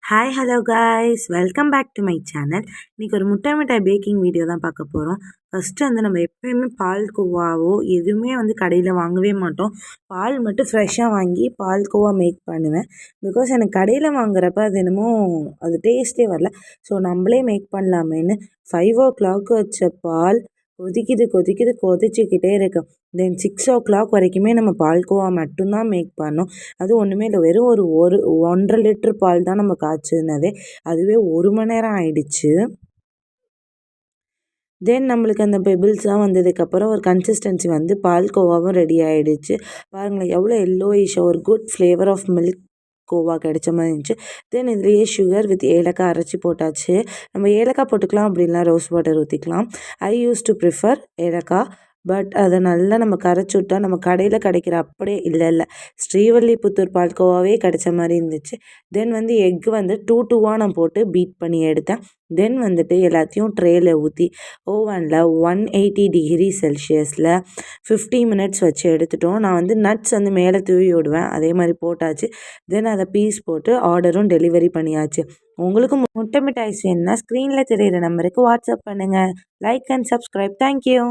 Hi hello guys welcome back to my channel. இன்றைக்கி ஒரு முட்டை மிட்டாய் பேக்கிங் வீடியோ தான் பார்க்க போகிறோம். ஃபஸ்ட்டு நம்ம எப்போயுமே பால்கோவாவோ எதுவுமே கடையில் வாங்கவே மாட்டோம். பால் மட்டும் ஃப்ரெஷ்ஷாக வாங்கி பால்கோவா மேக் பண்ணுவேன். பிகாஸ் எனக்கு கடையில் வாங்குறப்ப அது என்னமோ அது டேஸ்ட்டே வரல. ஸோ நம்மளே மேக் பண்ணலாமேன்னு 5 o'clock வச்ச பால் கொதிச்சிக்கிட்டே இருக்கு. தென் 6 o'clock வரைக்குமே நம்ம பால்கோவா மட்டும்தான் மேக் பண்ணோம். அது ஒன்றுமே இல்லை, வெறும் ஒரு 1.5 லிட்டர் பால் தான் நம்ம காய்ச்சினதே. அதுவே 1 மணி நேரம் ஆயிடுச்சு. தென் நம்மளுக்கு அந்த பெபிள்ஸ்லாம் வந்ததுக்கப்புறம் ஒரு கன்சிஸ்டன்சி பால்கோவாவும் ரெடி ஆகிடுச்சு. பாருங்களேன் எவ்வளோ எல்லோயிஷாக ஒரு good flavour of milk khoa கிடைச்ச மாதிரி இருந்துச்சு. தென் இதுலேயே சுகர் வித் ஏலக்காய் அரைச்சி போட்டாச்சு. நம்ம ஏலக்காய் போட்டுக்கலாம், அப்படின்னா ரோஸ் வாட்டர் ஊற்றிக்கலாம். ஐ யூஸ் டு ப்ரிஃபர் ஏலக்காய். பட் அதை நல்லா நம்ம கரைச்சி விட்டா நம்ம கடையில் கிடைக்கிற அப்படியே இல்லை ஸ்ரீவல்லிபுத்தூர் பால்கோவாவே கிடைச்ச மாதிரி இருந்துச்சு. தென் எக் 2 நான் போட்டு பீட் பண்ணி எடுத்தேன். தென் எல்லாத்தையும் ட்ரேயில் ஊற்றி ஓவனில் 180 டிகிரி செல்சியஸில் 50 மினிட்ஸ் வச்சு எடுத்துட்டோம். நான் நட்ஸ் மேலே தூவி விடுவேன், அதே மாதிரி போட்டாச்சு. தென் அதை பீஸ் போட்டு ஆர்டரும் டெலிவரி பண்ணியாச்சு. உங்களுக்கு முட்டை மிட்டாய்ஸ் வேணுன்னா ஸ்க்ரீனில் தெரியிற நம்பருக்கு வாட்ஸ்அப் பண்ணுங்கள். Like and subscribe. தேங்க்யூ.